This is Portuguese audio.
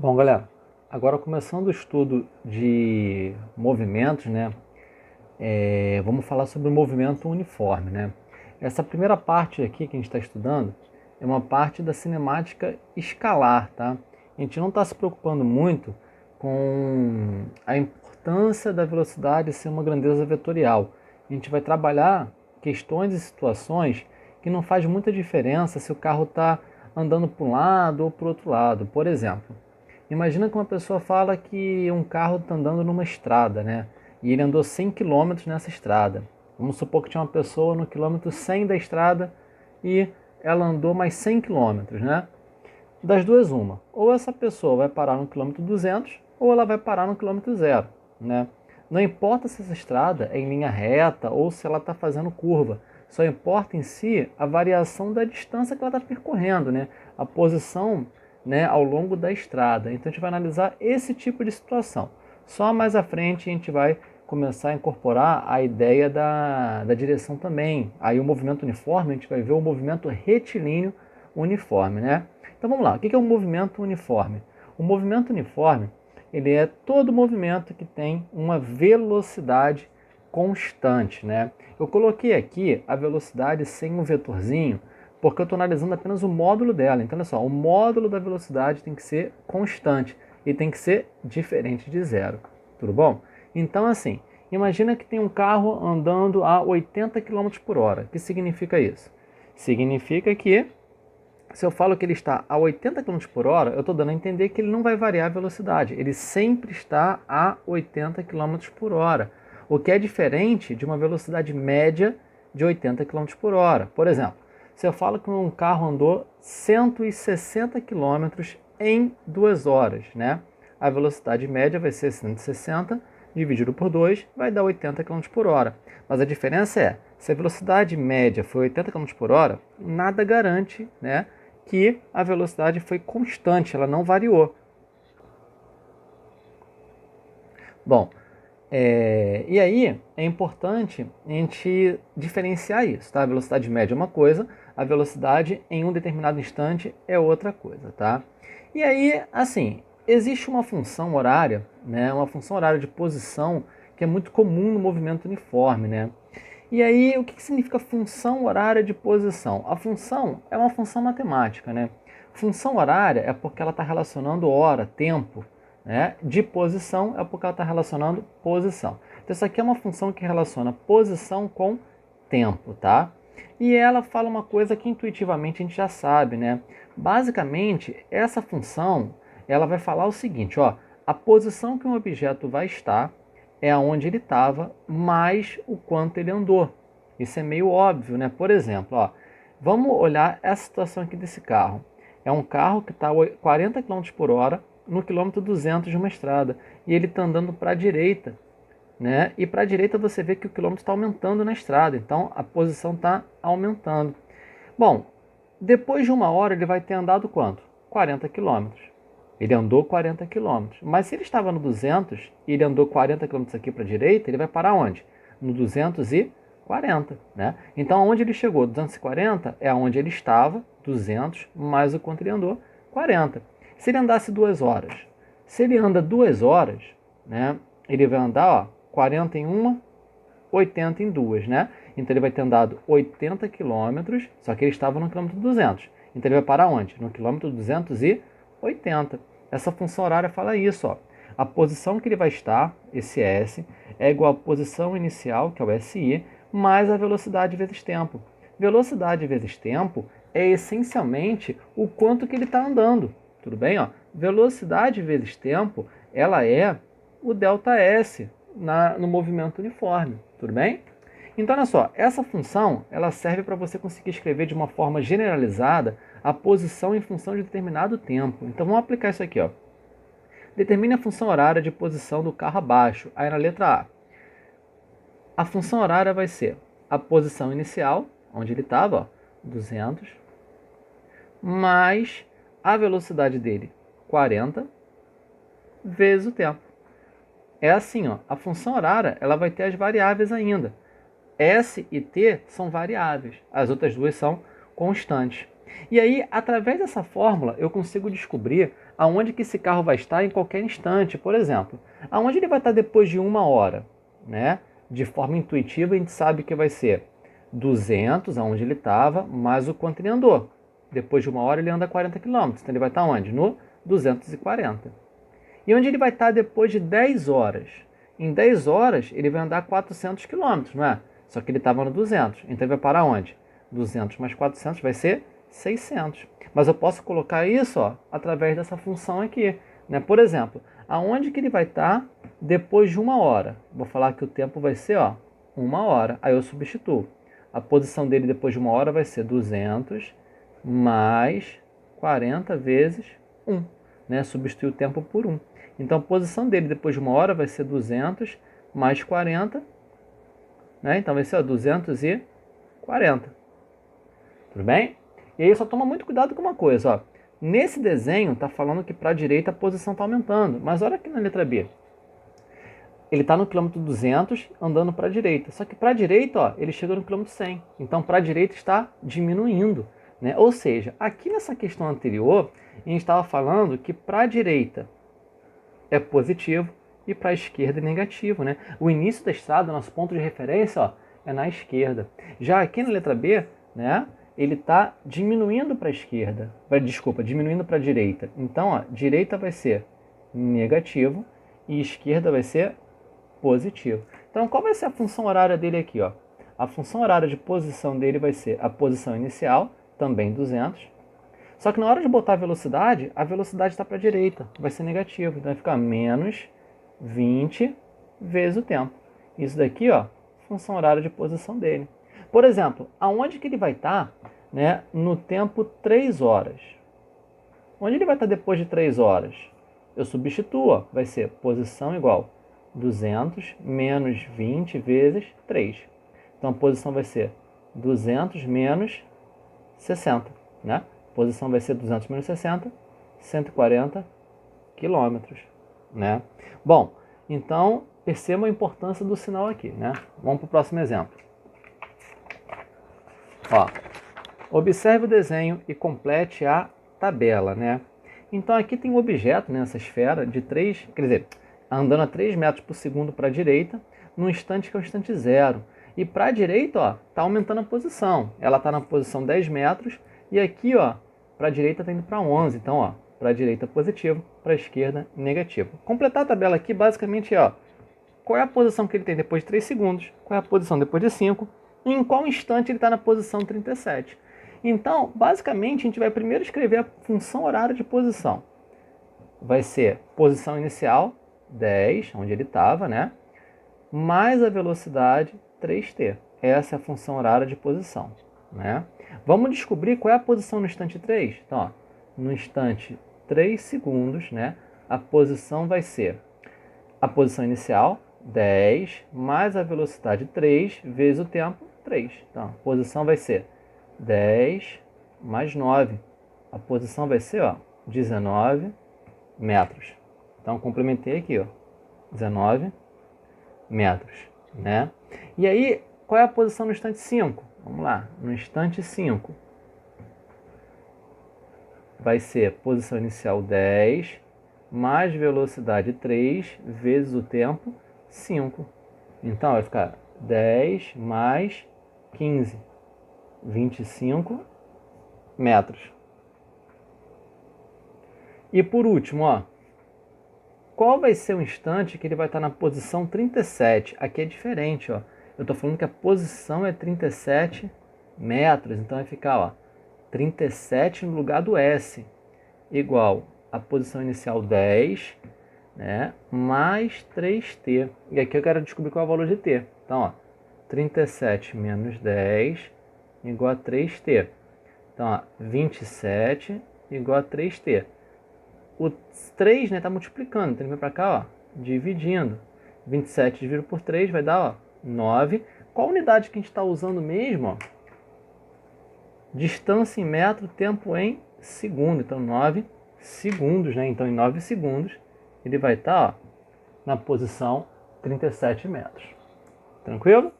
Bom, galera, agora começando o estudo de movimentos, né? Vamos falar sobre o movimento uniforme, né? Essa primeira parte aqui que a gente está estudando é uma parte da cinemática escalar, tá? A gente não está se preocupando muito com a importância da velocidade ser uma grandeza vetorial. A gente vai trabalhar questões e situações que não faz muita diferença se o carro está andando para um lado ou para o outro lado. Por exemplo, imagina que uma pessoa fala que um carro está andando numa estrada, né? E ele andou 100 quilômetros nessa estrada. Vamos supor que tinha uma pessoa no quilômetro 100 da estrada e ela andou mais 100 quilômetros, né? Das duas, uma. Ou essa pessoa vai parar no quilômetro 200 ou ela vai parar no quilômetro zero, né? Não importa se essa estrada é em linha reta ou se ela está fazendo curva. Só importa em si a variação da distância que ela está percorrendo, né? A posição, né, ao longo da estrada. Então a gente vai analisar esse tipo de situação. Só mais à frente a gente vai começar a incorporar a ideia da direção também. Aí o movimento uniforme, a gente vai ver o movimento retilíneo uniforme, né? Então vamos lá, o que é um movimento uniforme? O movimento uniforme, ele é todo movimento que tem uma velocidade constante, né? Eu coloquei aqui a velocidade sem um vetorzinho, porque eu estou analisando apenas o módulo dela. Então olha só, o módulo da velocidade tem que ser constante e tem que ser diferente de zero, tudo bom? Então assim, imagina que tem um carro andando a 80 km por hora. O que significa isso? Significa que se eu falo que ele está a 80 km por hora, eu estou dando a entender que ele não vai variar a velocidade. Ele sempre está a 80 km por hora, o que é diferente de uma velocidade média de 80 km por hora. Por exemplo, se eu falo que um carro andou 160 km em 2 horas, né? A velocidade média vai ser 160 dividido por 2 vai dar 80 km por hora. Mas a diferença é, se a velocidade média foi 80 km por hora, nada garante, né, que a velocidade foi constante, ela não variou. Bom, e aí é importante a gente diferenciar isso, tá? A velocidade média é uma coisa, a velocidade em um determinado instante é outra coisa, tá? E aí, assim, existe uma função horária, né? Uma função horária de posição que é muito comum no movimento uniforme, né? E aí, o que significa função horária de posição? A função é uma função matemática, né? Função horária é porque ela está relacionando hora, tempo, né? De posição é porque ela está relacionando posição. Então, isso aqui é uma função que relaciona posição com tempo, tá? E ela fala uma coisa que intuitivamente a gente já sabe, né? Basicamente, essa função, ela vai falar o seguinte, ó, a posição que um objeto vai estar é aonde ele estava, mais o quanto ele andou. Isso é meio óbvio, né? Por exemplo, ó, vamos olhar essa situação aqui desse carro. É um carro que está a 40 km por hora no quilômetro 200 de uma estrada e ele está andando para a direita, né? E para a direita você vê que o quilômetro está aumentando na estrada, então a posição está aumentando. Bom, depois de uma hora ele vai ter andado quanto? 40 quilômetros. Ele andou 40 quilômetros. Mas se ele estava no 200 e ele andou 40 quilômetros aqui para a direita, ele vai parar onde? No 240, né? Então, aonde ele chegou? 240 é aonde ele estava, 200, mais o quanto ele andou, 40. Se ele andasse 2 horas, se ele anda 2 horas, né? Ele vai andar, ó, 40 em uma, 80 em duas, né? Então ele vai ter andado 80 quilômetros, só que ele estava no quilômetro 200. Então ele vai parar onde? No quilômetro 280. Essa função horária fala isso, ó. A posição que ele vai estar, esse S, é igual à posição inicial, que é o SI, mais a velocidade vezes tempo. Velocidade vezes tempo é essencialmente o quanto que ele está andando. Tudo bem? Ó? Velocidade vezes tempo, ela é o ΔS no movimento uniforme. Tudo bem? Então, olha só, essa função ela serve para você conseguir escrever de uma forma generalizada a posição em função de determinado tempo. Então, vamos aplicar isso aqui. Ó. Determine a função horária de posição do carro abaixo. Aí, na letra A função horária vai ser a posição inicial, onde ele estava, 200, mais a velocidade dele, 40, vezes o tempo. É assim, ó, a função horária ela vai ter as variáveis ainda. S e T são variáveis, as outras duas são constantes. E aí, através dessa fórmula, eu consigo descobrir aonde que esse carro vai estar em qualquer instante. Por exemplo, aonde ele vai estar depois de 1 hora, né? De forma intuitiva, a gente sabe que vai ser 200, aonde ele estava, mais o quanto ele andou. Depois de 1 hora, ele anda 40 km. Então, ele vai estar onde? No 240. E onde ele vai estar depois de 10 horas? Em 10 horas, ele vai andar 400 km, não é? Só que ele estava no 200. Então, ele vai parar onde? 200 mais 400 vai ser 600. Mas eu posso colocar isso, ó, através dessa função aqui, né? Por exemplo, aonde que ele vai estar depois de 1 hora? Vou falar que o tempo vai ser, ó, 1 hora. Aí eu substituo. A posição dele depois de 1 hora vai ser 200 mais 40 vezes 1, né? Substituir o tempo por 1. Então, a posição dele depois de 1 hora vai ser 200 mais 40, né? Então, vai ser, ó, 240. Tudo bem? E aí, só toma muito cuidado com uma coisa, ó. Nesse desenho, tá falando que para a direita a posição está aumentando. Mas olha aqui na letra B. Ele está no quilômetro 200 andando para a direita. Só que para a direita, ó, ele chega no quilômetro 100. Então, para a direita está diminuindo, né? Ou seja, aqui nessa questão anterior, a gente estava falando que para a direita é positivo e para a esquerda é negativo, né? O início da estrada, nosso ponto de referência, ó, é na esquerda. Já aqui na letra B, né, ele está diminuindo para a esquerda. Desculpa, diminuindo para a direita. Então, ó, direita vai ser negativo e esquerda vai ser positivo. Então, qual vai ser a função horária dele aqui, ó? A função horária de posição dele vai ser a posição inicial, também 200. Só que na hora de botar a velocidade está para a direita, vai ser negativo. Então vai ficar menos 20 vezes o tempo. Isso daqui, ó, função horária de posição dele. Por exemplo, aonde que ele vai estar, né, no tempo 3 horas? Onde ele vai estar depois de 3 horas? Eu substituo, ó, vai ser posição igual 200 menos 20 vezes 3. Então a posição vai ser 200 menos 60, né? A posição vai ser 200 menos 60, 140 quilômetros, né? Bom, então perceba a importância do sinal aqui, né? Vamos para o próximo exemplo. Ó, observe o desenho e complete a tabela, né? Então aqui tem um objeto nessa esfera de 3, quer dizer, andando a 3 metros por segundo para a direita, num instante que é o instante zero. E para a direita, ó, tá aumentando a posição. Ela está na posição 10 metros e aqui, ó, para a direita está indo para 11. Então, ó, para a direita positivo, para a esquerda negativo. Completar a tabela aqui basicamente é, ó, qual é a posição que ele tem depois de 3 segundos, qual é a posição depois de 5 e em qual instante ele está na posição 37. Então, basicamente, a gente vai primeiro escrever a função horária de posição. Vai ser posição inicial, 10, onde ele estava, né? Mais a velocidade, 3t. Essa é a função horária de posição, né? Vamos descobrir qual é a posição no instante 3. Então, ó, no instante 3 segundos, né? A posição vai ser a posição inicial, 10, mais a velocidade 3, vezes o tempo, 3. Então, a posição vai ser 10 mais 9. A posição vai ser, ó, 19 metros. Então, complementei aqui, ó, 19 metros, né? E aí, qual é a posição no instante 5? Vamos lá, no instante 5 vai ser posição inicial 10, mais velocidade 3, vezes o tempo 5. Então, vai ficar 10 mais 15, 25 metros. E por último, ó, qual vai ser o instante que ele vai estar na posição 37? Aqui é diferente, ó. Eu estou falando que a posição é 37 metros, então vai ficar, ó, 37 no lugar do S, igual a posição inicial 10, né, mais 3t. E aqui eu quero descobrir qual é o valor de t. Então, ó, 37 menos 10 igual a 3t. Então, ó, 27 igual a 3t. O 3, né, tá multiplicando, então ele vai para cá, ó, dividindo. 27 dividido por 3 vai dar, ó, 9. Qual unidade que a gente está usando mesmo? Ó? Distância em metro, tempo em segundo. Então, 9 segundos, né? Então, em 9 segundos, ele vai estar, ó, na posição 37 metros. Tranquilo?